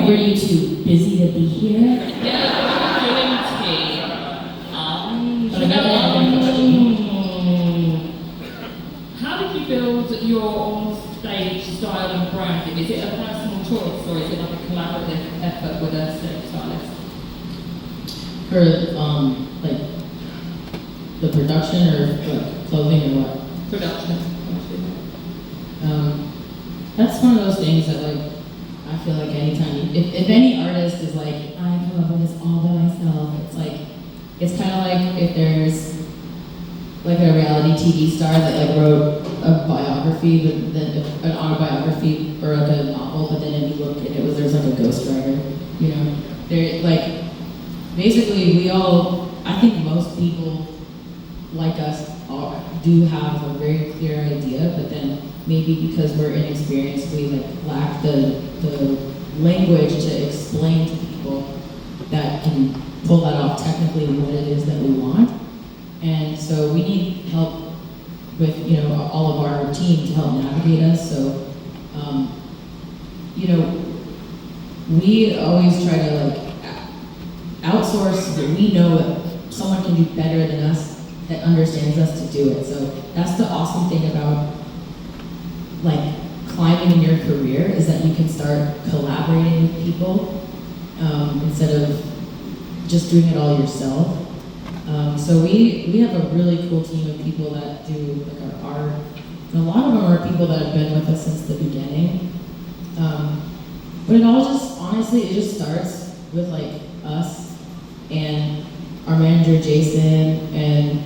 were you too busy to be here? Yeah, doing tea. But I never had any question. How did you build your on-stage style and branding? Is it a personal choice or is it like a collaborative effort with a stage stylist? For like the production or like clothing or what? Production. That's one of those things that like I feel like anytime if any artist is like I come up with this all by myself, it's kind of like if there's like a reality TV star that like wrote a biography, but then an autobiography or like a novel, but then if you look and there's like a ghostwriter, you know, they're like basically I think most people like us do have a very clear idea, but then maybe because we're inexperienced, we like lack the language to explain to people that can pull that off technically what it is that we want. And so we need help with, you know, all of our team to help navigate us. So, you know, we always try to like outsource that we know that someone can do better than us that understands us to do it. So that's the awesome thing about like climbing in your career is that you can start collaborating with people instead of just doing it all yourself. So we have a really cool team of people that do like our art. And a lot of them are people that have been with us since the beginning. But it all just, honestly, it just starts with like us and our manager Jason and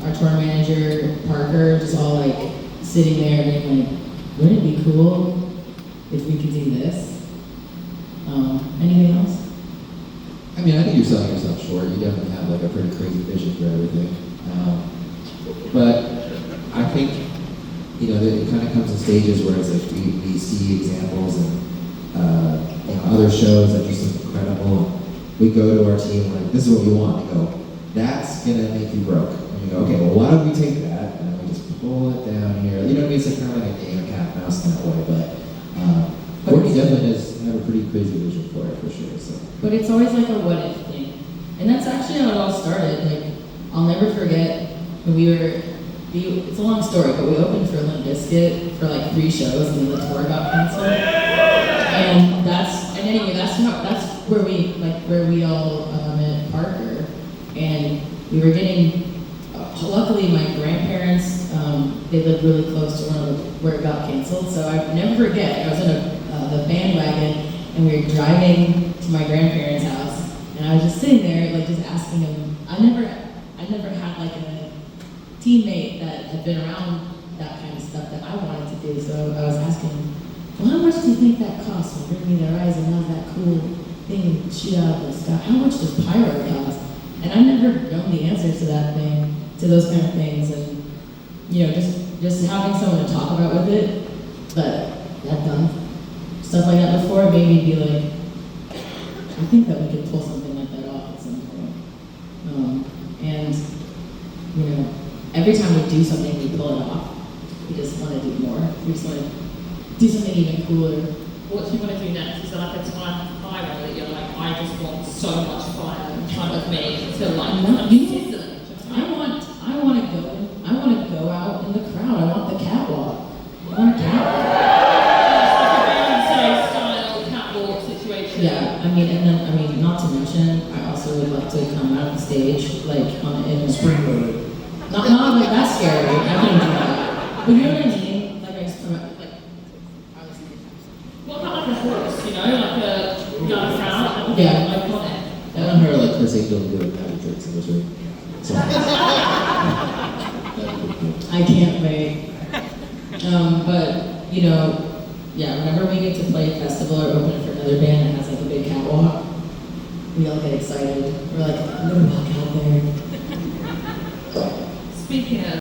our tour manager Parker just all like sitting there and being like, wouldn't it be cool if we could do this? Anything else? I mean, I think you're selling yourself short. You definitely have like a pretty crazy vision for everything. But I think, you know, it kind of comes in stages where it's like we see examples and you know, other shows that just look incredible. We go to our team like, this is what we want. They go, that's gonna make you broke. And we go, okay, well, why don't we take that and then we just pull it down here. You know what I mean? It's like kind of like a game of cat and mouse in that way. But Courtney definitely does have a pretty crazy vision for it, for sure. So. But it's always like a what if thing. And that's actually how it all started. Like, I'll never forget when it's a long story, but we opened for Limp Bizkit for like 3 shows and then the tour got canceled. And anyway, that's where we all met Parker. And we were getting, luckily my grandparents, they lived really close to where it got canceled. So I never forget, I was in the bandwagon and we were driving to my grandparents' house, and I was just sitting there, like, just asking them. I never had like a teammate that had been around that kind of stuff that I wanted to do. So I was asking, well, how much do you think that costs? When Bring Me the Horizon has that cool thing and shoot out of the sky. How much does pyro cost? And I never known the answers to those kind of things, and you know, just having someone to talk about with it, but I've done stuff like that before, made me be like, I think that we could pull something like that off at some point. And, you know, every time we do something, we pull it off. We just want to do more. We just want to do something even cooler. What do you want to do next? Is there like a time fire that you're like, I just want so much fire in front of me to like, No, you know, I want to go out in the crowd. I want the catwalk. I want a catwalk. Yeah, I mean, not to mention, I also would like to come out on stage, like, in Spring-loaded. Not like that's scary. I can't do that. But you know what I mean? Like, I just come out, like, what about like a horse, you know, like a young crowd? Yeah. Like on it. I want her like Chris Angel doing magic tricks in this room. So. I can't wait. But, you know, yeah, whenever we get to play a festival or open for another band that has like a big catwalk, we all get excited. We're like, I'm gonna walk out there. Speaking of